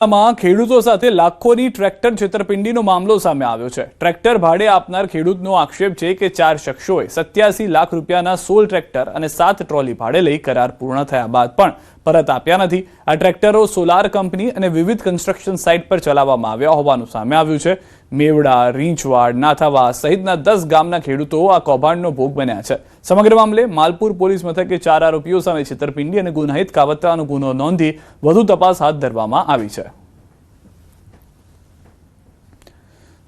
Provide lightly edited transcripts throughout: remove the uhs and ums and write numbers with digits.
માં ખેડૂતો સાથે લાખોની ટ્રેક્ટર છેતરપિંડીનો મામલો સામે આવ્યો છે। ટ્રેક્ટર ભાડે આપનાર ખેડૂતનો આક્ષેપ છે કે 4 શખ્સોએ 87 લાખ રૂપિયાના 16 ટ્રેક્ટર અને 7 ટ્રોલી ભાડે લઈ કરાર પૂર્ણ થયા બાદ પણ પરત આપ્યા નથી। આ ટ્રેક્ટરો સોલાર કંપની અને વિવિધ કન્સ્ટ્રક્શન સાઇટ પર ચલાવવામાં આવ્યા હોવાનું સામે આવ્યું છે। મેવડા, રીંચવાડ, નાથાવા સહિતના 10 ગામના ખેડૂતો આ કૌભાંડનો ભોગ બન્યા છે। સમગ્ર મામલે માલપુર પોલીસ મથકે 4 આરોપીઓ સામે છેતરપિંડી અને ગુનાહિત કાવતરાનો ગુનો નોંધી વધુ તપાસ હાથ ધરવામાં આવી છે।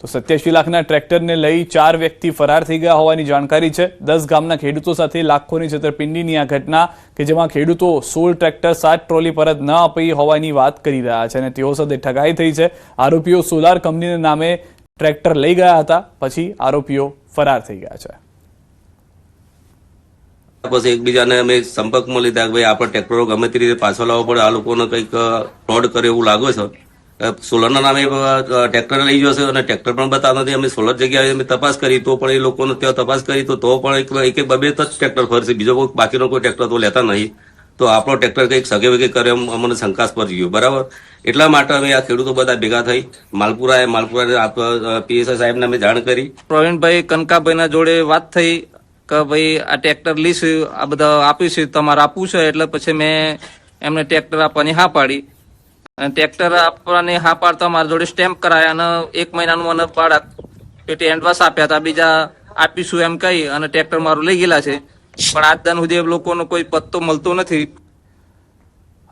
તો 87 લાખના ટ્રેક્ટરને લઈ 4 વ્યક્તિ ફરાર થઈ ગયા હોવાની જાણકારી છે। 10 ગામના ખેડૂતો સાથે લાખોની છેતરપિંડીની આ ઘટના કે જેમાં ખેડૂતો 16 ટ્રેક્ટર 7 ટ્રોલી પરત ન આપી હોવાની વાત કરી રહ્યા છે અને તેઓ સાથે ઠગાઈ થઈ છે। આરોપીઓ સોલાર કંપનીના નામે ટ્રેક્ટર લઈ ગયા હતા, પછી આરોપીઓ ફરાર થઈ ગયા છે। બસ એકબીજાને અમે સંપર્કમાં લીધા કે ભાઈ આપણે ટ્રેક્ટરો ગમે તે રીતે પાછો લાવવો પડે, આ લોકોને કંઈક ફ્રોડ કરે એવું લાગે છે। સોલરના નામે ટ્રેક્ટર લઈ જશે અને ટ્રેક્ટર પણ બતાવતા નથી। અમે સોલર જગ્યાએ અમે તપાસ કરી તો પણ એ લોકોને ત્યાં તપાસ કરી તો પણ એક બે જ ટ્રેક્ટર ફરશે, બીજો કોઈ બાકીનો કોઈ ટ્રેક્ટર તો લેતા નહીં। તો આપણો ટ્રેક્ટર કંઈક સગે વગે કરે એમ અમને શંકાસ્પદ ગયો, બરાબર। એટલા માટે અમે આ ખેડૂતો બધા ભેગા થઈ માલપુરા પીએસઆઈ સાહેબને અમે જાણ કરી। પ્રવીણભાઈ કનકાભાઈના જોડે વાત થઈ કે ભાઈ આ ટ્રેક્ટર લઈશ, આ બધા આપીશું, તમારે આપવું છે। એટલે પછી મેં એમને ટ્રેક્ટર આપવાની હા પાડી અને ટ્રેક્ટર આપવાની હા પાડતા મારા જોડે સ્ટેમ્પ કરાયા અને 1 મહિનાનું મને ભાડા પેટી એડવાન્સ આપ્યા હતા, બીજા આપીશું એમ કહી અને ટ્રેક્ટર મારું લઈ ગયેલા છે, પણ આજ દિન સુધી લોકોનો કોઈ પત્તો મળતો નથી।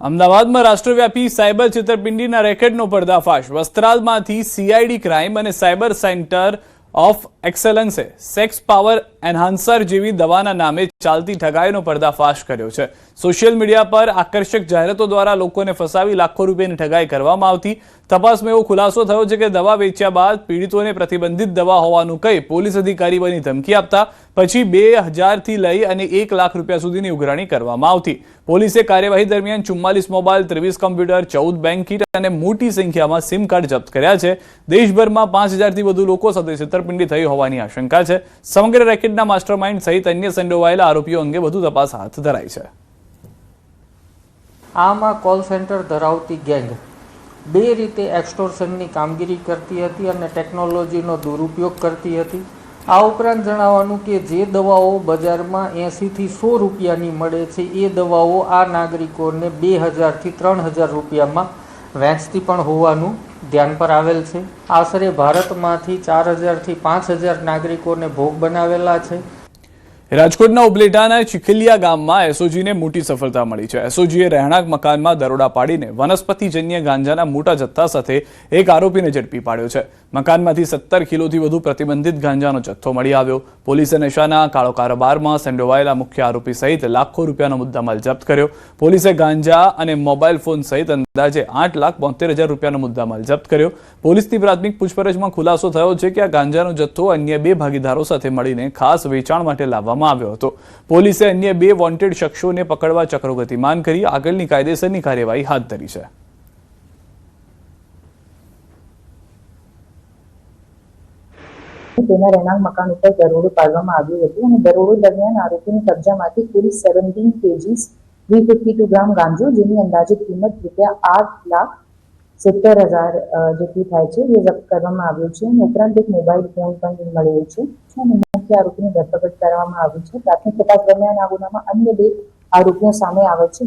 અમદાવાદમાં રાષ્ટ્રવ્યાપી સાયબર છેતરપિંડીના રેકેટનો પર્દાફાશ। વસ્ત્રાલમાંથી સીઆઈડી ક્રાઇમ અને સાયબર સેન્ટર ઓફ એક્સેલન્સે સેક્સ પાવર એન્હાન્સર જેવી દવાના નામે ચાલતી ઠગાઈનો પર્દાફાશ કર્યો છે। સોશિયલ મીડિયા પર આકર્ષક જાહેરાતો દ્વારા લોકોને ફસાવી લાખો રૂપિયાની ઠગાઈ કરવામાં આવતી। તપાસમાં એવો ખુલાસો થયો છે કે દવા વેચ્યા બાદ પીડિતોને પ્રતિબંધિત દવા હોવાનું કહી પોલીસ અધિકારી બની ધમકી આપતા પછી 2000 થી લઈ અને 1 લાખ રૂપિયા સુધીની ઉઘરાણી કરવામાં આવતી। પોલીસે કાર્યવાહી દરમિયાન 44 મોબાઈલ, 23 કમ્પ્યુટર, 14 બેંક કીટ અને મોટી સંખ્યામાં સિમ કાર્ડ જપ્ત કર્યા છે। દેશભરમાં 5000 થી વધુ લોકો સાથે છેતરપિંડી થઈ હોવાની આશંકા છે। સમગ્ર રેકેટના માસ્ટરમાઇન્ડ સહિત અન્ય સંડોવાયેલા આરોપીઓ અંગે વધુ તપાસ હાથ ધરાઈ છે। આમાં કોલ સેન્ટર ધરાવતી ગેંગ 2 રીતે એક્સટોર્શનની કામગીરી કરતી હતી અને ટેકનોલોજીનો દુરુપયોગ કરતી હતી। આ ઉપરાંત જણાવવાનું કે જે દવાઓ બજારમાં 80 થી 100 રૂપિયાની મળે છે એ દવાઓ આ નાગરિકોને 2000 થી 3000 રૂપિયામાં વેચતી પણ હોવાનું ધ્યાન પર આવેલ છે। આશરે ભારતમાંથી 4000 થી 5000 નાગરિકોને ભોગ બનાવેલા છે। રાજકોટના ઉપલેટાના ચીખલિયા ગામમાં એસઓજીને મોટી સફળતા મળી છે। એસઓજીએ રહેણાંક મકાનમાં દરોડા પાડીને વનસ્પતિજન્ય ગાંજાના મોટા જથ્થા સાથે એક આરોપીને ઝડપી પાડ્યો છે। મકાનમાંથી 17 કિલોથી વધુ પ્રતિબંધિત ગાંજાનો જથ્થો મળી આવ્યો। પોલીસે નશાના કાળો કારોબારમાં સંડોવાયેલા મુખ્ય આરોપી સહિત લાખો રૂપિયાનો મુદ્દામાલ જપ્ત કર્યો। પોલીસે ગાંજા અને મોબાઈલ ફોન સહિત અંદાજે 8,72,000 રૂપિયાનો મુદ્દામાલ જપ્ત કર્યો। પોલીસની પ્રાથમિક પૂછપરછમાં ખુલાસો થયો છે કે આ ગાંજાનો જથ્થો અન્ય 2 ભાગીદારો સાથે મળીને ખાસ વેચાણ માટે લાવવામાં આવ્યો હતો। પોલીસે અન્ય 2 વોન્ટેડ શખ્સોને પકડવા ચક્રો ગતિમાન કરી આગળની કાયદેસરની કાર્યવાહી હાથ ધરી છે। તેના રહેણાંક મકાન ઉપર દરોડો પાડવામાં આવ્યો હતો અને દરોડો દરમિયાન આરોપીની કબજામાંથી કુલ 17 kgs 352 ગ્રામ ગાંજો જેની અંદાજિત કિંમત ₹8,70,000 જેટલી થાય છે એ જપ્ત કરવામાં આવ્યું છે અને ઉપરાંત એક મોબાઈલ ફોન પણ મળ્યો છે અને મુખ્ય આરોપીની ધરપકડ કરવામાં આવી છે। પ્રાથમિક તપાસ દરમિયાન આ ગુનામાં અન્ય 2 આરોપીઓ સામે આવે છે।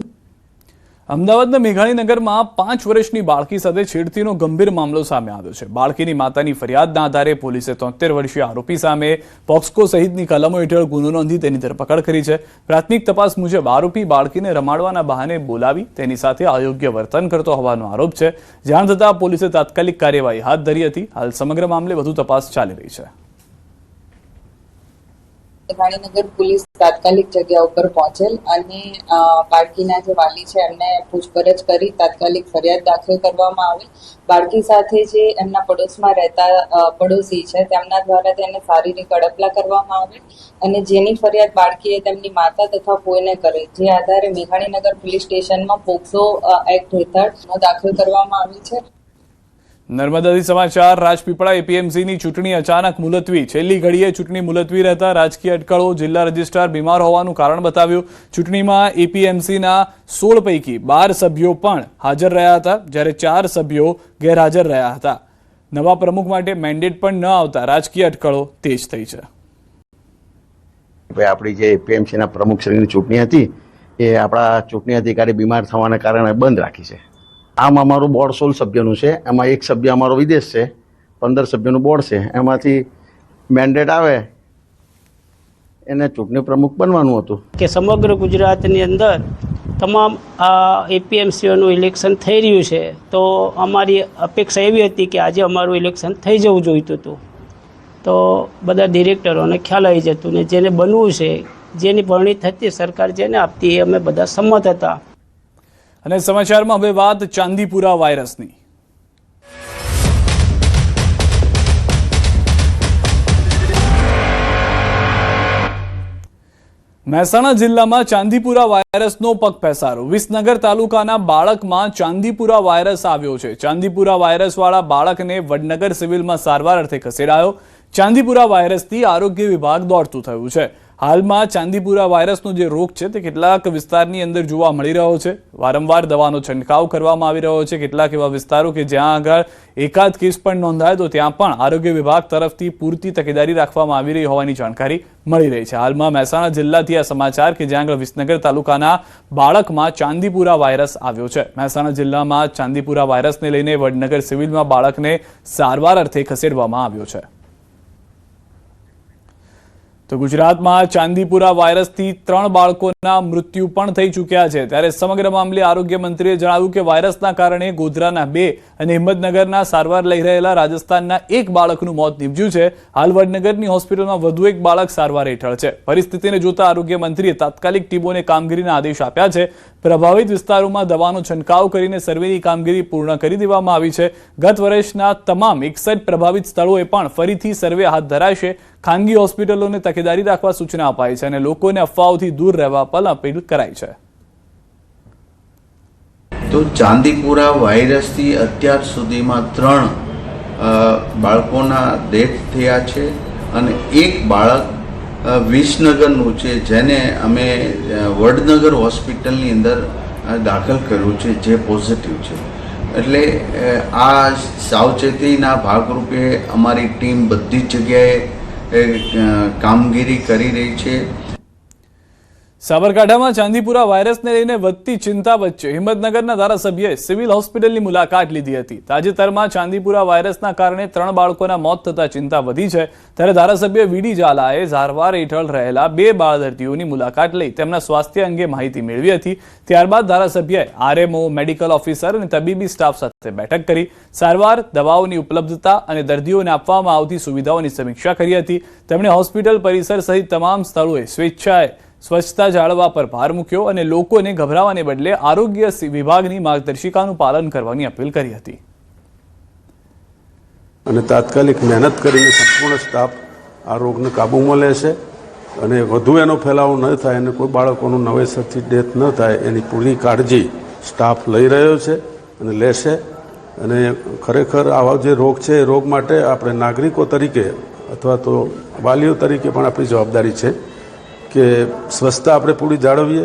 અમદાવાદના મેઘાણીનગરમાં 5 વર્ષની બાળકી સાથે છેડતીનો ગંભીર મામલો સામે આવ્યો છે। બાળકીની માતાની ફરિયાદના આધારે પોલીસે 73 વર્ષીય આરોપી સામે પોક્સકો સહિતની કલમો હેઠળ ગુનો નોંધી તેની ધરપકડ કરી છે। પ્રાથમિક તપાસ મુજબ આરોપી બાળકીને રમાડવાના બહાને બોલાવી તેની સાથે અયોગ્ય વર્તન કરતો હોવાનો આરોપ છે। જાણ થતાં પોલીસે તાત્કાલિક કાર્યવાહી હાથ ધરી હતી। હાલ સમગ્ર મામલે વધુ તપાસ ચાલી રહી છે। મેઘાણીનગર પોલીસ તાત્કાલિક જગ્યા ઉપર પહોંચેલ અને બાળકીના જે વાલી છે એમને પૂછપરછ કરી તાત્કાલિક ફરિયાદ દાખલ કરવામાં આવી। બાળકી સાથે જે એમના પડોશમાં રહેતા પડોશી છે તેમના દ્વારા તેને શારીરિક અડપલા કરવામાં આવે અને જેની ફરિયાદ બાળકીએ તેમની માતા તથા ફોઈને કરી, જે આધારે મેઘાણીનગર પોલીસ સ્ટેશનમાં પોક્સો એક્ટ હેઠળ દાખલ કરવામાં આવી છે। નર્મદાથી સમાચાર. રાજપીપળા એપીએમસીની ચૂંટણી અચાનક મુલતવી. છેલ્લી ઘડીએ ચૂંટણી મુલતવી રહેતા રાજકીય અટકળો. જિલ્લા રજિસ્ટ્રાર બીમાર હોવાનું કારણ બતાવ્યું. ચૂંટણીમાં એપીએમસીના 16 પૈકી 12 સભ્યો પણ હાજર રહ્યા હતા, જ્યારે 4 સભ્યો ગેરહાજર રહ્યા હતા. નવા પ્રમુખ માટે મેન્ડેટ પણ ન આવતા રાજકીય અટકળો તેજ થઈ છે. આપણી જે એપીએમસીના પ્રમુખશ્રીની ચૂંટણી હતી એ આપણા ચૂંટણી અધિકારી બીમાર થવાના કારણે બંધ રાખી છે. આમ અમારું બોર્ડ 16 સભ્યોનું છે, એમાં એક સભ્ય અમારો વિદેશ છે, 15 સભ્યોનું બોર્ડ છે. એમાંથી મેન્ડેટ આવે એને ચૂંટણી પ્રમુખ બનવાનું હતું. કે સમગ્ર ગુજરાતની અંદર તમામ આ એપીએમસીઓનું ઇલેક્શન થઈ રહ્યું છે, તો અમારી અપેક્ષા એવી હતી કે આજે અમારું ઇલેક્શન થઈ જવું જોઈતું હતું. તો બધા ડિરેક્ટરોને ખ્યાલ આવી જતું ને જેને બનવું છે, જેની ભરણી થતી સરકાર જેને આપતી એ અમે બધા સંમત હતા. અને સમાચારમાં હવે વાત ચાંદીપુરા વાયરસની. મહેસાણા જિલ્લામાં ચાંદીપુરા વાયરસનો પગપેસારો. વિસનગર તાલુકાના બાળકમાં ચાંદીપુરા વાયરસ આવ્યો છે. ચાંદીપુરા વાયરસવાળા બાળકને વડનગર સિવિલમાં સારવાર અર્થે ખસેડાયો. ચાંદીપુરા વાયરસથી આરોગ્ય વિભાગ દોડતું થયું છે. હાલમાં ચાંદીપુરા વાયરસનો જે રોગ છે તે કેટલાક વિસ્તારની અંદર જોવા મળી રહ્યો છે. વારંવાર દવાનો છંટકાવ કરવામાં આવી રહ્યો છે. કેટલાક એવા વિસ્તારો કે જ્યાં આગળ એકાદ કેસ પણ નોંધાય તો ત્યાં પણ આરોગ્ય વિભાગ તરફથી પૂરતી તકેદારી રાખવામાં આવી રહી હોવાની જાણકારી મળી રહી છે. હાલમાં મહેસાણા જિલ્લાથી આ સમાચાર કે જ્યાં આગળ વિસનગર તાલુકાના બાળકમાં ચાંદીપુરા વાયરસ આવ્યો છે. મહેસાણા જિલ્લામાં ચાંદીપુરા વાયરસને લઈને વડનગર સિવિલમાં બાળકને સારવાર અર્થે ખસેડવામાં આવ્યો છે. તો ગુજરાતમાં ચાંદીપુરા વાયરસથી 3 બાળકોના મૃત્યુ પણ થઈ ચૂક્યા છે. ત્યારે સમગ્ર મામલે આરોગ્ય મંત્રીએ જણાવ્યું કે વાયરસના કારણે ગોધરાના 2 અને હિંમતનગરના સારવાર લઈ રહેલા રાજસ્થાનના 1 બાળકનું મોત નીપજ્યું છે. હાલ વડનગરની હોસ્પિટલમાં વધુ 1 બાળક સારવાર હેઠળ છે. પરિસ્થિતિને જોતા આરોગ્ય મંત્રીએ તાત્કાલિક ટીમોને કામગીરીના આદેશ આપ્યા છે. પ્રભાવિત વિસ્તારોમાં દવાનો છંટકાવ કરીને સર્વેની કામગીરી પૂર્ણ કરી દેવામાં આવી છે. ગત વર્ષના તમામ 61 પ્રભાવિત સ્થળોએ પણ ફરીથી સર્વે હાથ ધરાશે. ખાનગી હોસ્પિટલોને તકેદારી રાખવા સૂચના અપાઈ છે અને લોકોને અફવાઓથી દૂર રહેવા પણ અપીલ કરાઈ છે. તો ચાંદીપુરા વાયરસથી અત્યાર સુધીમાં 3 બાળકોના ડેથ થયા છે અને 1 બાળક વિસનગરનું છે, જેને અમે વડનગર હોસ્પિટલની અંદર દાખલ કર્યું છે, જે પોઝિટિવ છે. એટલે આ સાવચેતીના ભાગરૂપે અમારી ટીમ બધી જ જગ્યાએ કામગીરી કરી રહી છે. સાબરકાંઠામાં ચાંદીપુરા વાયરસને લઈને વધતી ચિંતા વચ્ચે હિંમતનગરના ધારાસભ્યએ સિવિલ હોસ્પિટલની મુલાકાત લીધી હતી. તાજેતરમાં ચાંદીપુરા વાયરસના કારણે 3 બાળકોના મોત થતા ચિંતા વધી છે. ત્યારે ધારાસભ્ય વીડી ઝાલાએ સારવાર હેઠળ રહેલા 2 બાળ દર્દીઓની મુલાકાત લઈ તેમના સ્વાસ્થ્ય અંગે માહિતી મેળવી હતી. ત્યારબાદ ધારાસભ્યએ આરએમઓ, મેડિકલ ઓફિસર અને તબીબી સ્ટાફ સાથે બેઠક કરી સારવાર, દવાઓની ઉપલબ્ધતા અને દર્દીઓને આપવામાં આવતી સુવિધાઓની સમીક્ષા કરી હતી. તેમણે હોસ્પિટલ પરિસર સહિત તમામ સ્થળોએ સ્વેચ્છાએ સ્વચ્છતા જાળવવા પર ભાર મૂક્યો અને લોકોને ગભરાવાને બદલે આરોગ્ય વિભાગની માર્ગદર્શિકાનું પાલન કરવાની અપીલ કરી હતી. અને તાત્કાલિક મહેનત કરીને સંપૂર્ણ સ્ટાફ આ રોગને કાબૂમાં લેશે અને વધુ એનો ફેલાવો ન થાય અને કોઈ બાળકોનું નવેસરથી ડેથ ન થાય એની પૂરી કાળજી સ્ટાફ લઈ રહ્યો છે અને લેશે. અને ખરેખર આવા જે રોગ છે એ રોગ માટે આપણે નાગરિકો તરીકે અથવા તો વાલીઓ તરીકે પણ આપણી જવાબદારી છે કે સ્વચ્છતા આપણે પૂરી જાળવીએ.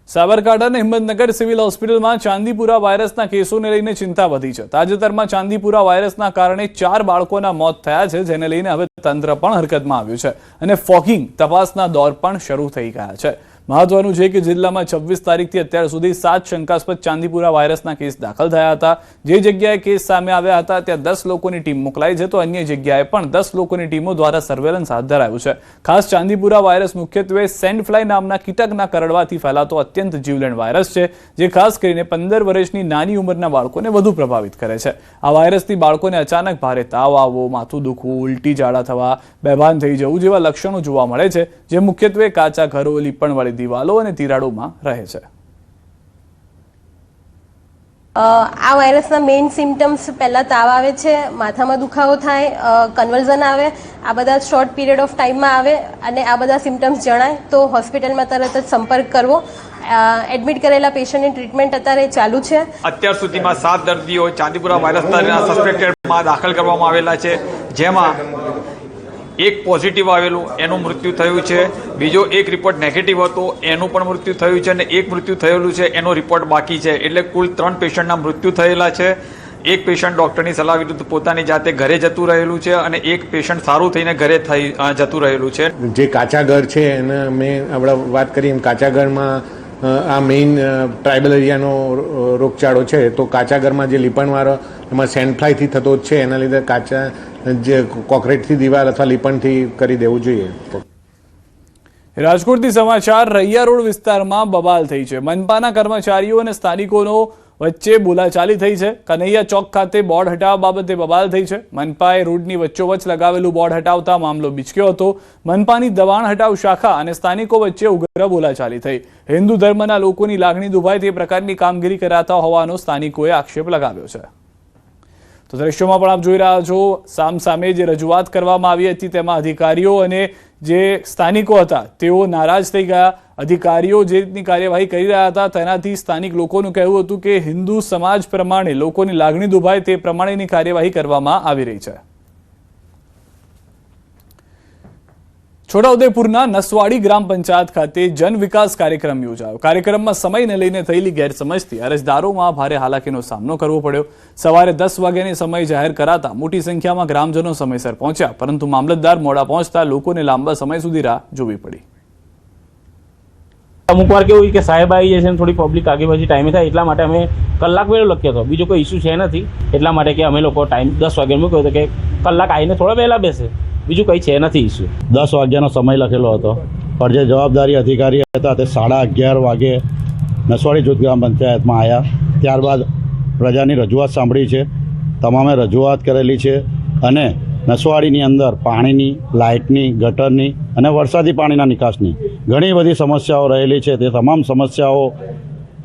સાબરકાંઠા અને હિંમતનગર સિવિલ હોસ્પિટલમાં ચાંદીપુરા વાયરસના કેસોને લઈને ચિંતા વધી છે. તાજેતરમાં ચાંદીપુરા વાયરસના કારણે 4 બાળકોના મોત થયા છે, જેને લઈને હવે તંત્ર પણ હરકતમાં આવ્યું છે અને ફોગિંગ તપાસના દોર પણ શરૂ થઈ ગયા છે. મહત્વનું છે કે જિલ્લામાં 26 તારીખથી અત્યાર સુધી 7 શંકાસ્પદ ચાંદીપુરા વાયરસના કેસ દાખલ થયા હતા. જે જગ્યાએ કેસ સામે આવ્યા હતા ત્યાં 10 લોકોની ટીમ મોકલાઈ છે, તો અન્ય જગ્યાએ પણ 10 લોકોની ટીમો દ્વારા સર્વેલન્સ હાથ ધરાયું છે. ખાસ ચાંદીપુરા વાયરસ મુખ્યત્વે સેન્ડ ફ્લાય નામના કીટકના કરડવાથી ફેલાતો અત્યંત જીવલેણ વાયરસ છે, જે ખાસ કરીને 15 વર્ષની નાની ઉંમરના બાળકોને વધુ પ્રભાવિત કરે છે. આ વાયરસથી બાળકોને અચાનક ભારે તાવ આવવો, માથું દુખવું, ઉલટી ઝાડા થવા, બેભાન થઈ જવું જેવા લક્ષણો જોવા મળે છે, જે મુખ્યત્વે કાચા ઘરો, લીપણવાળી દિવાલો અને તિરાડોમાં રહે છે. આ વાયરસના મેઇન સિમ્ટમ્સ પહેલાં તાવ આવે છે, માથામાં દુખાવો થાય, કન્વલ્ઝન આવે, આ બધા શોર્ટ પીરિયડ ઓફ ટાઈમમાં આવે અને આ બધા સિમ્ટમ્સ જણાય તો હોસ્પિટલમાં તરત જ સંપર્ક કરવો. એડમિટ કરેલા પેશન્ટની ટ્રીટમેન્ટ અત્યારે ચાલુ છે. અત્યાર સુધીમાં 7 દર્દીઓ ચાંદીપુરા વાયરસના સસ્પેક્ટેડમાં દાખલ કરવામાં આવેલા છે, જેમાં એક પોઝિટિવ આવેલું એનું મૃત્યુ થયું છે, બીજો એક રિપોર્ટ નેગેટિવ હતો એનું પણ મૃત્યુ થયું છે અને એક મૃત્યુ થયેલું છે એનો રિપોર્ટ બાકી છે. એટલે કુલ 3 પેશન્ટના મૃત્યુ થયેલા છે. એક પેશન્ટ ડૉક્ટરની સલાહ વિરુદ્ધ પોતાની જાતે ઘરે જતું રહેલું છે અને એક પેશન્ટ સારું થઈને ઘરે જતું રહેલું છે. જે કાચા ઘર છે એને મેં આપણે વાત કરી એમ કાચા ઘરમાં આ મેઇન ટ્રાઇબલ એરિયાનો રોગચાળો છે, તો કાચા ઘરમાં જે લીપણવાળો એમાં સેન્ડ ફ્લાયથી થતો જ છે, એના લીધે કાચા જે કોન્ક્રીટથી દિવાલ અથવા લીપણથી કરી દેવું જોઈએ. રાજકોટથી સમાચાર. રૈયા રોડ વિસ્તારમાં બબાલ થઈ છે. મનપાના કર્મચારીઓ અને સ્થાનિકોનો વચ્ચે બોલાચાલી થઈ છે. કનૈયા ચોક ખાતે બોર્ડ હટાવવા બાબતે બબાલ થઈ છે. મનપાએ રોડની વચ્ચોવચ્ચ લગાવેલું બોર્ડ હટાવતા મામલો બીચક્યો હતો. મનપાની દબાણ હટાવ શાખા અને સ્થાનિકો વચ્ચે ઉગ્ર બોલાચાલી થઈ. હિન્દુ ધર્મના લોકોની લાગણી દુભાય તે પ્રકારની કામગીરી કરાતા હોવાનો સ્થાનિકોએ આક્ષેપ લગાવ્યો છે. તો દ્રશ્યોમાં પણ આપ જોઈ રહ્યા છો, સામે જે રજૂઆત કરવામાં આવી હતી તેમાં અધિકારીઓ અને જે સ્થાનિકો હતા તેઓ નારાજ થઈ ગયા. અધિકારીઓ જે રીતની કાર્યવાહી કરી રહ્યા હતા તેનાથી સ્થાનિક લોકોનું કહેવું હતું કે હિન્દુ સમાજ પ્રમાણે લોકોની લાગણી દુભાય તે પ્રમાણેની કાર્યવાહી કરવામાં આવી રહી છે. છોટાઉદેપુરના નસવાડી ગ્રામ પંચાયત ખાતે જન વિકાસ કાર્યક્રમ યોજાયો. કાર્યક્રમમાં સમયને લઈને થયેલી ગેરસમજથી અરજદારોમાં ભારે હાલાકીનો સામનો કરવો પડ્યો. સવારે 10 વાગ્યાની સમય જાહેર કરાતા મોટી સંખ્યામાં ગ્રામજનો સમયસર પહોંચ્યા, પરંતુ મામલતદાર મોડા પહોંચતા લોકોને લાંબા સમય સુધી રાહ જોવી પડી. અમુક વાર કેવું કે સાહેબ આવી જાય છે થોડી પબ્લિક આગે પછી ટાઈમે થાય એટલા માટે અમે કલાક વહેલો લખ્યો હતો. બીજો કોઈ ઇસ્યુ છે નથી એટલા માટે કે અમે લોકો ટાઈમ 10 વાગે મૂક્યો હતો કે કલાક આવીને થોડા વહેલા બેસે, બીજું કંઈ છે નથી ઇસ્યુ. 10 વાગ્યાનો સમય લખેલો હતો, પણ જે જવાબદારી અધિકારી હતા તે 11:30 વાગે નસવાડી જૂથ ગ્રામ પંચાયતમાં આવ્યા. ત્યારબાદ પ્રજાની રજૂઆત સાંભળી છે, તમામે રજૂઆત કરેલી છે અને નસવાડીની અંદર પાણીની, લાઇટની, ગટરની અને વરસાદી પાણીના નિકાસની ઘણી બધી સમસ્યાઓ રહેલી છે. તે તમામ સમસ્યાઓ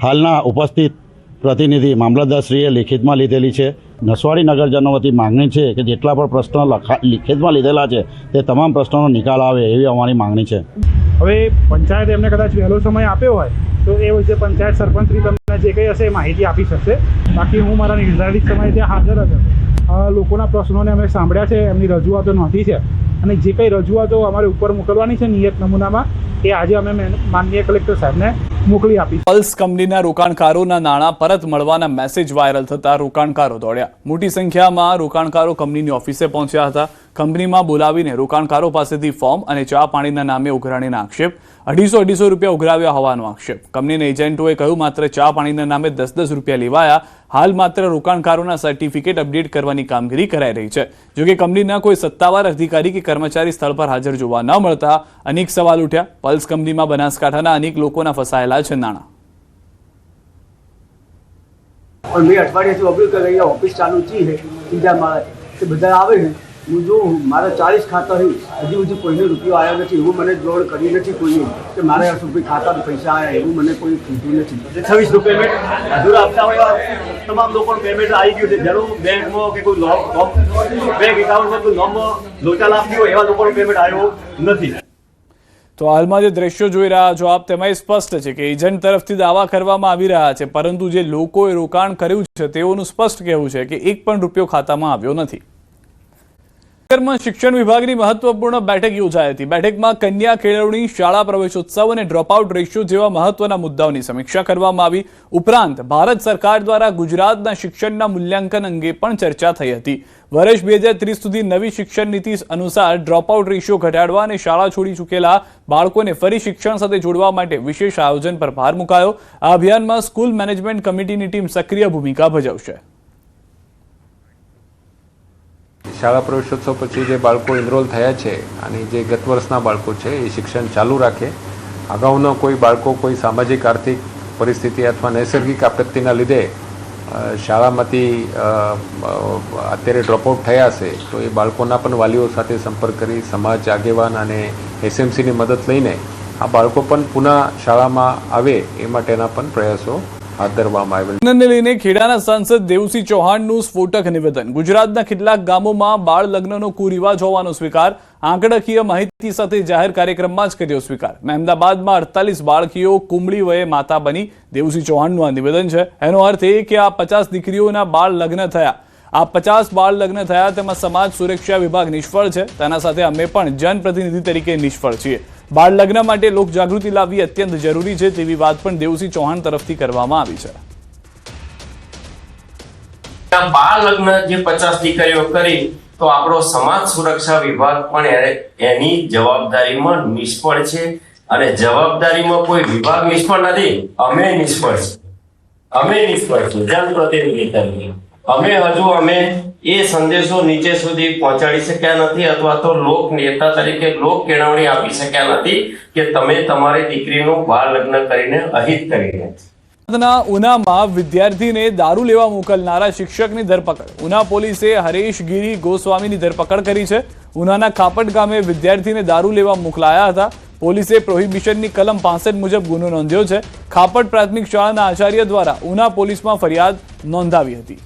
હાલના ઉપસ્થિત પ્રતિનિધિ મામલતદારશ્રીએ લિખિતમાં લીધેલી છે. નસવાડી નગરજનો વતી માગણી છે કે જેટલા પણ પ્રશ્નો લિખિતમાં લીધેલા છે તે તમામ પ્રશ્નોનો નિકાલ આવે એવી અમારી માગણી છે. હવે પંચાયત એમને કદાચ વહેલો સમય આપ્યો હોય તો એ વચ્ચે પંચાયત સરપંચશ્રી તમને જે કંઈ હશે એ માહિતી આપી શકશે. બાકી હું મારા નિર્ધારિત સમયે ત્યાં હાજર જ હતો. લોકોના પ્રશ્નોને અમે સાંભળ્યા છે, એમની રજૂઆતો નોંધી છે અને જે કંઈ રજૂઆતો અમારે ઉપર મોકલવાની છે નિયત નમૂનામાં એ આજે અમે માનનીય કલેક્ટર સાહેબને મોકલી આપી. પલ્સ કંપનીના રોકાણકારોના નાણાં પરત મળવાના મેસેજ વાયરલ થતા રોકાણકારો દોડ્યા. મોટી સંખ્યામાં રોકાણકારો કંપનીની ઓફિસે પહોંચ્યા હતા. કંપનીમાં બોલાવીને રોકાણકારો પાસેથી ફોર્મ અને ચા પાણીના નામે ઉઘરાણીના આક્ષેપ, 250 રૂપિયા ઉઘરાવ્યા હોવાનો આક્ષેપ. કંપનીના એજન્ટોએ કહ્યું માત્ર ચા પાણીના નામે 10 રૂપિયા લેવાયા. હાલ માત્ર રોકાણકારોના સર્ટિફિકેટ અપડેટ કરવાની કામગીરી કરાઈ રહી છે. જોકે કંપનીના કોઈ સત્તાવાર અધિકારી કે કર્મચારી સ્થળ પર હાજર જોવા ન મળતા અનેક સવાલ ઉઠ્યા. પલ્સ કંપનીમાં બનાસકાંઠાના અનેક લોકોના ફસાયેલા છે નાણાં. મેં અઠવાડિયાથી ઓબ્ઝર્વ કરી અહીંયા ઓફિસ ચાલુ છે ત્રીજા માળે તે બધા આવે છે. હું જોઉં મારા 40 ખાતા હજુ સુધી કોઈને રૂપિયો આવ્યો નથી એવું મને જોડ કરી નથી કોઈએ કે મારે ખાતામાં પૈસા આવ્યા એવું મને કોઈ કીધું નથી. 26 પેમેન્ટ અધૂરા આપતા હોય તમામ લોકોનું પેમેન્ટ આવી ગયું છે. જેનું બેંકમાં કે કોઈ બેંક એકાઉન્ટમાં કોઈ નોમમાં લોચા લાગતી હોય એવા લોકોનું પેમેન્ટ આવ્યો નથી. તો હાલમાં જે દ્રશ્યો જોઈ રહ્યા છો આપ તેમાં સ્પષ્ટ છે કે એજન્ટ તરફથી દાવા કરવામાં આવી રહ્યા છે, પરંતુ જે લોકોએ રોકાણ કર્યું છે તેઓનું સ્પષ્ટ કહેવું છે કે એક પણ રૂપિયો ખાતામાં આવ્યો નથી. શિક્ષણ વિભાગની મહત્વપૂર્ણ બેઠક યોજાઈ હતી. બેઠકમાં કન્યા કેળવણી, શાળા પ્રવેશોત્સવ અને ડ્રોપઆઉટ રેશિયો જેવા મહત્વના મુદ્દાઓની સમીક્ષા કરવામાં આવી. ઉપરાંત ભારત સરકાર દ્વારા ગુજરાતના શિક્ષણના મૂલ્યાંકન અંગે પણ ચર્ચા થઈ હતી. વર્ષ 2030 સુધી નવી શિક્ષણ નીતિ અનુસાર ડ્રોપઆઉટ રેશિયો ઘટાડવા અને શાળા છોડી ચૂકેલા બાળકોને ફરી શિક્ષણ સાથે જોડવા માટે વિશેષ આયોજન પર ભાર મુકાયો. આ અભિયાનમાં સ્કૂલ મેનેજમેન્ટ કમિટીની ટીમ સક્રિય ભૂમિકા ભજવશે. શાળા પ્રવેશોત્સવ પછી જે બાળકો એનરોલ થયા છે અને જે ગત વર્ષના બાળકો છે એ શિક્ષણ ચાલુ રાખે. અગાઉના કોઈ બાળકો કોઈ સામાજિક આર્થિક પરિસ્થિતિ અથવા નૈસર્ગિક આપત્તિના લીધે શાળામાંથી અત્યારે ડ્રોપઆઉટ થયા છે તો એ બાળકોના પણ વાલીઓ સાથે સંપર્ક કરી સમાજ આગેવાન અને એસએમસીની મદદ લઈને આ બાળકો પણ પુનઃ શાળામાં આવે એ માટેના પણ પ્રયાસો હાથ ધરવામાં આવેલ. લગ્નને લઈને ખેડાના સાંસદ દેવસિંહ ચૌહાણનું સ્ફોટક નિવેદન. ગુજરાતના કેટલાક ગામોમાં બાળ લગ્નનો કુરિવાજ હોવાનો સ્વીકાર. આંકડાકીય માહિતી સાથે જાહેર કાર્યક્રમમાં જ કર્યો સ્વીકાર. મહેમદાબાદમાં 48 બાળકીઓ કુમળી વયે માતા બની. દેવસિંહ ચૌહાણનું આ નિવેદન છે. એનો અર્થ એ કે આ 50 દીકરીઓના બાળ લગ્ન થયા. આ 50 બાળ લગ્ન થયા તેમાં સમાજ સુરક્ષા વિભાગ નિષ્ફળ છે. તેના સાથે અમે પણ જનપ્રતિનિધિ તરીકે નિષ્ફળ છીએ. બાળ લગ્ન માટે લોક જાગૃતિ લાવવી અત્યંત જરૂરી છે તેવી વાત પણ દેવસિંહ ચૌહાણ તરફથી કરવામાં આવી છે. બાળ લગ્ન જે 50 દીકરીઓ કરી તો આપણો સમાજ સુરક્ષા વિભાગ પણ એની જવાબદારીમાં નિષ્ફળ છે. અને જવાબદારીમાં કોઈ વિભાગ નિષ્ફળ નથી, અમે નિષ્ફળ છીએ. અમે નિષ્ફળ છીએ જનપ્રતિનિધિ તરીકે. અમે એ સંદેશો નીચે સુધી પહોંચાડી શક્યા નથી અથવા તો લોક નેતા તરીકે લોક કેળવણી આપી શક્યા નથી કે તમે તમારી દીકરીનું બાળ લગ્ન કરીને અહિત કરીને. ઉનામાં વિદ્યાર્થીને દારૂ લેવા મોકલનારા શિક્ષકની ધરપકડ. ઉના પોલીસે હરેશ ગીરી ગોસ્વામીની ધરપકડ કરી છે. ઉનાના ખાપટ ગામે વિદ્યાર્થીને દારૂ લેવા મોકલાયા હતા. પોલીસે પ્રોહિબિશનની કલમ 65 મુજબ ગુનો નોંધ્યો છે. ખાપટ પ્રાથમિક શાળાના આચાર્ય દ્વારા ઉના પોલીસમાં ફરિયાદ નોંધાવી હતી.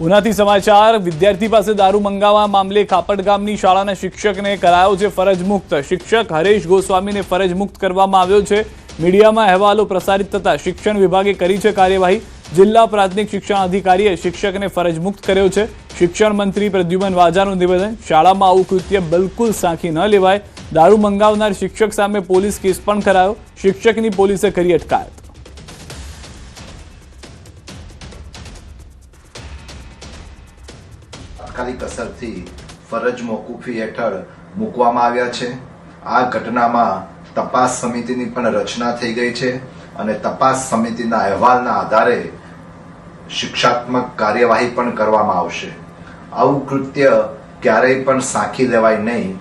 ઉનાથી સમાચાર. વિદ્યાર્થી પાસે દારૂ મંગાવવા મામલે ખાપટ ગામની શાળાના શિક્ષકને કરાયો છે ફરજ મુક્ત. શિક્ષક હરેશ ગોસ્વામીને ફરજ મુક્ત કરવામાં આવ્યો છે. મીડિયામાં અહેવાલો પ્રસારિત થતા શિક્ષણ વિભાગે કરી છે કાર્યવાહી. જિલ્લા પ્રાથમિક શિક્ષણ અધિકારીએ શિક્ષકને ફરજ મુક્ત કર્યો છે. શિક્ષણ મંત્રી પ્રદ્યુમન વાજાનું નિવેદન. શાળામાં આવું કૃત્ય બિલકુલ સાંખી ન લેવાય. દારૂ મંગાવનાર શિક્ષક સામે પોલીસ કેસ પણ કરાયો. શિક્ષકની પોલીસે કરી અટકાયત. તાત્કાલિક અસરથી ફરજ મોકૂફી હેઠળ મૂકવામાં આવ્યા છે. આ ઘટનામાં તપાસ સમિતિની પણ રચના થઈ ગઈ છે અને તપાસ સમિતિના અહેવાલના આધારે શિક્ષાત્મક કાર્યવાહી પણ કરવામાં આવશે. આવું કૃત્ય ક્યારેય પણ સાંખી લેવાય નહીં.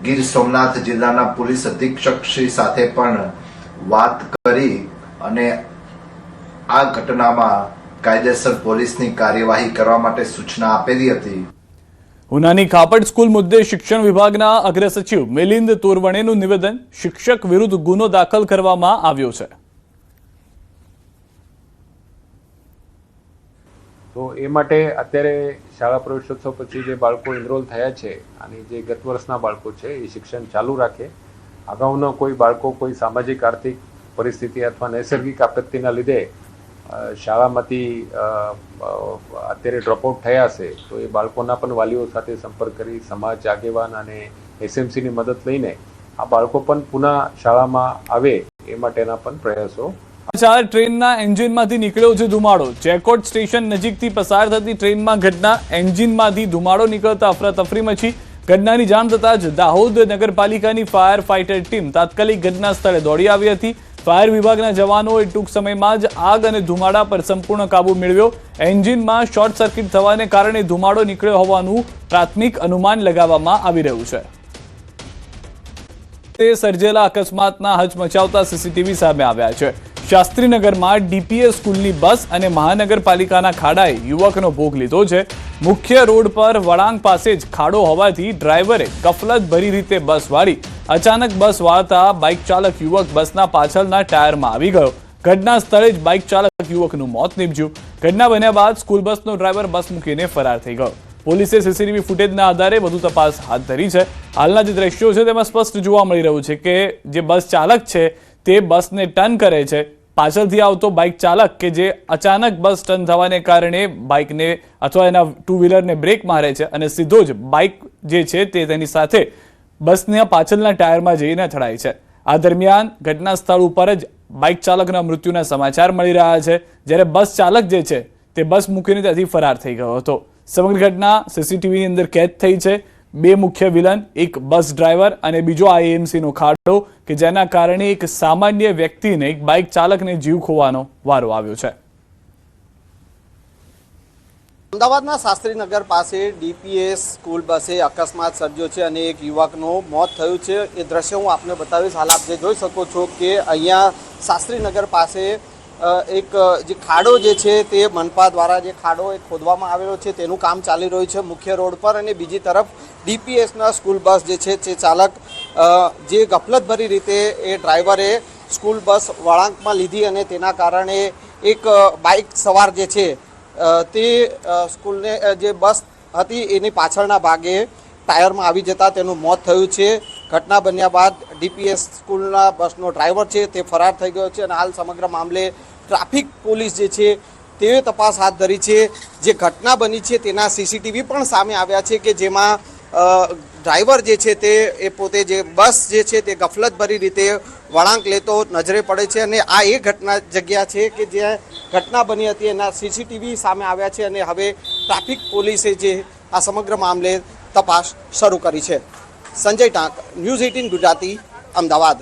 ગીર સોમનાથ જિલ્લાના પોલીસ અધિક્ષકશ્રી સાથે પણ વાત કરી અને આ ઘટનામાં કાયદેસર પોલીસની કાર્યવાહી કરવા માટે સૂચના આપેલી હતી. ઉનાની ખાપટ સ્કૂલ મુદ્દે શિક્ષણ વિભાગના અગ્ર સચિવ મિલિંદ તોરવણેનું નિવેદન. શિક્ષક વિરુદ્ધ ગુનો દાખલ કરવામાં આવ્યો છે. તો એ માટે અત્યારે શાળા પ્રવેશોત્સવ પછી જે બાળકો એનરોલ થયા છે અને જે ગત વર્ષના બાળકો છે એ શિક્ષણ ચાલુ રાખે. અગાઉના કોઈ બાળકો કોઈ સામાજિક આર્થિક પરિસ્થિતિ અથવા નૈસર્ગિક આપત્તિના લીધે શાળામાંથી અત્યારે ડ્રોપઆઉટ થયા છે તો એ બાળકોના પણ વાલીઓ સાથે સંપર્ક કરી સમાજ આગેવાન અને એસએમસીની મદદ લઈને આ બાળકો પણ પુનઃ શાળામાં આવે એ માટેના પણ પ્રયાસો. ટ્રેનના એન્જિનમાંથી નીકળ્યો છે ધુમાડો. ચેકોટ સ્ટેશન નજીકથી પસાર થતી ટ્રેનમાં ઘટના. એન્જિનમાંથી ધુમાડો નીકળતા અફરાતફરી મચી. ઘટનાની જાણ થતાં જ દાહોદ નગરપાલિકાની ફાયર ફાઇટર ટીમ તાત્કાલિક ઘટના સ્થળે દોડી આવી હતી. ફાયર વિભાગના જવાનોએ ટૂંક સમયમાં જ આગ અને ધુમાડા પર સંપૂર્ણ કાબુ મેળવ્યો. એન્જિનમાં શોર્ટ સર્કિટ થવાને કારણે ધુમાડો નીકળ્યો હોવાનું પ્રાથમિક અનુમાન લગાવવામાં આવી રહ્યું છે. તે સર્જેલા અકસ્માતના હચમચાવતા સીસીટીવી સામે આવ્યા છે. શાસ્ત્રીનગરમાં ડીપીએસ સ્કૂલની બસ અને મહાનગરપાલિકાના ખાડાએ યુવકનો ભોગ લીધો છે. મુખ્ય રોડ પર વળાંક પાસે જ ખાડો હોવાથી ડ્રાઈવરે ગફલત ભરી રીતે બસ વાળી. અચાનક બસ વાળતા બાઇક ચાલક યુવક બસના પાછળના ટાયરમાં આવી ગયો. ઘટના સ્થળે જ બાઇક ચાલક યુવકનું મોત નીપજ્યું. ઘટના બન્યા બાદ સ્કૂલ બસનો ડ્રાઈવર બસ મૂકીને ફરાર થઈ ગયો. પોલીસે સીસીટીવી ફૂટેજના આધારે વધુ તપાસ હાથ ધરી છે. હાલના જે દ્રશ્યો છે તેમાં સ્પષ્ટ જોવા મળી રહ્યું છે કે જે બસ ચાલક છે તે બસને ટર્ન કરે છે. પાછળથી આવતો બાઇક ચાલક કે જે અચાનક બસ ટર્ન થવાને કારણે બાઇકને અથવા એના ટુ વ્હીલરને બ્રેક મારે છે અને સીધો જ બાઇક જે છે તે તેની સાથે બસના પાછળના ટાયરમાં જઈને અથડાય છે. આ દરમિયાન ઘટના સ્થળ ઉપર જ બાઇક ચાલકના મૃત્યુના સમાચાર મળી રહ્યા છે. જ્યારે બસ ચાલક જે છે તે બસ મૂકીને ત્યાંથી ફરાર થઈ ગયો હતો. સમગ્ર ઘટના સીસીટીવીની અંદર કેદ થઈ છે. બે મુખ્ય વિલન, એક બસ ડ્રાઈવર અને બીજો આઈએમસીનો ખાડો કે જેના કારણે એક સામાન્ય વ્યક્તિને એક બાઇક ચાલકને જીવ ખોવાનો વારો આવ્યો છે. અમદાવાદના શાસ્ત્રીનગર પાસે ડીપીએસ સ્કૂલ બસે અકસ્માત સર્જ્યો છે અને એક યુવકનું મોત થયું છે. એ દ્રશ્ય હું આપને બતાવીશ. હાલ આપ જે જોઈ શકો છો કે અહીંયા શાસ્ત્રીનગર પાસે એક જે ખાડો જે છે તે મનપા દ્વારા જે ખાડો એ ખોદવામાં આવેલો છે તેનું કામ ચાલી રહ્યું છે મુખ્ય રોડ પર, અને બીજી તરફ ડીપીએસના સ્કૂલ બસ જે છે તે ચાલક જે ગફલતભરી રીતે એ ડ્રાઈવરે સ્કૂલ બસ વળાંકમાં લીધી અને તેના કારણે એક બાઇક સવાર જે છે તે સ્કૂલને જે બસ હતી એની પાછળના ભાગે ટાયરમાં આવી જતાં તેનું મોત થયું છે. ઘટના બન્યા બાદ ડીપીએસ સ્કૂલના બસનો ડ્રાઈવર છે તે ફરાર થઈ ગયો છે અને હાલ સમગ્ર મામલે ટ્રાફિક પોલીસ જે છે તે તપાસ હાથ ધરી છે. જે ઘટના બની છે તેના સીસીટીવી પણ સામે આવ્યા છે કે જેમાં ડ્રાઈવર જે છે તે એ પોતે જે બસ જે છે તે ગફલતભરી રીતે વળાંક લેતો નજરે પડે છે અને આ એ ઘટના જગ્યા છે કે જ્યાં ઘટના બની હતી એના સીસીટીવી સામે આવ્યા છે અને હવે ટ્રાફિક પોલીસે જે આ સમગ્ર મામલે તપાસ શરૂ કરી છે. સંજય ટાંક, ન્યૂઝ 18 ગુજરાતી, અમદાવાદ.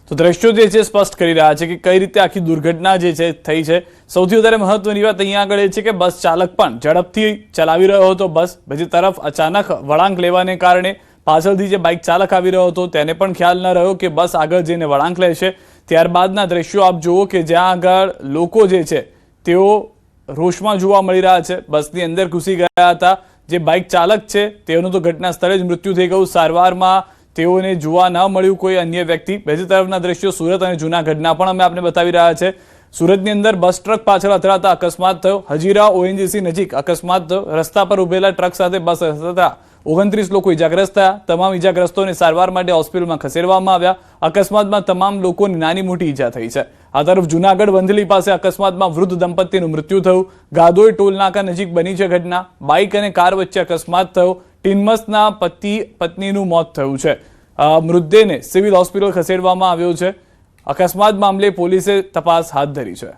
તો દ્રશ્યો જે છે સ્પષ્ટ કરી રહ્યા છે કે કઈ રીતે આખી દુર્ઘટના જે છે થઈ છે. સૌથી વધારે મહત્વની વાત અહીંયા આગળ એ છે કે બસ ચાલક પણ ઝડપથી ચલાવી રહ્યો હતો બસ, બીજી તરફ અચાનક વળાંક લેવાને કારણે પાછળથી જે બાઇક ચાલક આવી રહ્યો હતો તેને પણ ખ્યાલ ન રહ્યો કે બસ આગળ જઈને વળાંક લેશે. ત્યારબાદના દ્રશ્યો આપ જુઓ કે જ્યાં આગળ લોકો જે છે તેઓ રોષમાં જોવા મળી રહ્યા છે, બસની અંદર ઘૂસી ગયા હતા. જે બાઇક ચાલક છે તેઓનું તો ઘટના સ્થળે જ મૃત્યુ થઈ ગયું, સારવારમાં તેઓને જોવા ન મળ્યું કોઈ અન્ય વ્યક્તિ. બીજી તરફના દ્રશ્યો સુરત અને જૂનાગઢના પણ અમે આપને બતાવી રહ્યા છે. સુરતની અંદર બસ ટ્રક પાછળ અથડાતા અકસ્માત થયો. હજીરા ઓએનજીસી નજીક અકસ્માત થયો. રસ્તા પર ઉભેલા ટ્રક સાથે બસ અથડાતા 29 લોકો ઇજાગ્રસ્ત થયા. તમામ ઇજાગ્રસ્તોને સારવાર માટે હોસ્પિટલમાં ખસેડવામાં આવ્યા. અકસ્માતમાં તમામ લોકોની નાની મોટી ઈજા થઈ છે. આ તરફ જૂનાગઢ વંથલી પાસે અકસ્માતમાં વૃદ્ધ દંપતીનું મૃત્યુ થયું. ગાદોઈ ટોલ નાકા નજીક બની છે ઘટના. બાઇક અને કાર વચ્ચે અકસ્માત થયો. ટીનમસના પતિ પત્નીનું મોત થયું છે. મૃતદેહને સિવિલ હોસ્પિટલ ખસેડવામાં આવ્યો છે. અકસ્માત મામલે પોલીસે તપાસ હાથ ધરી છે.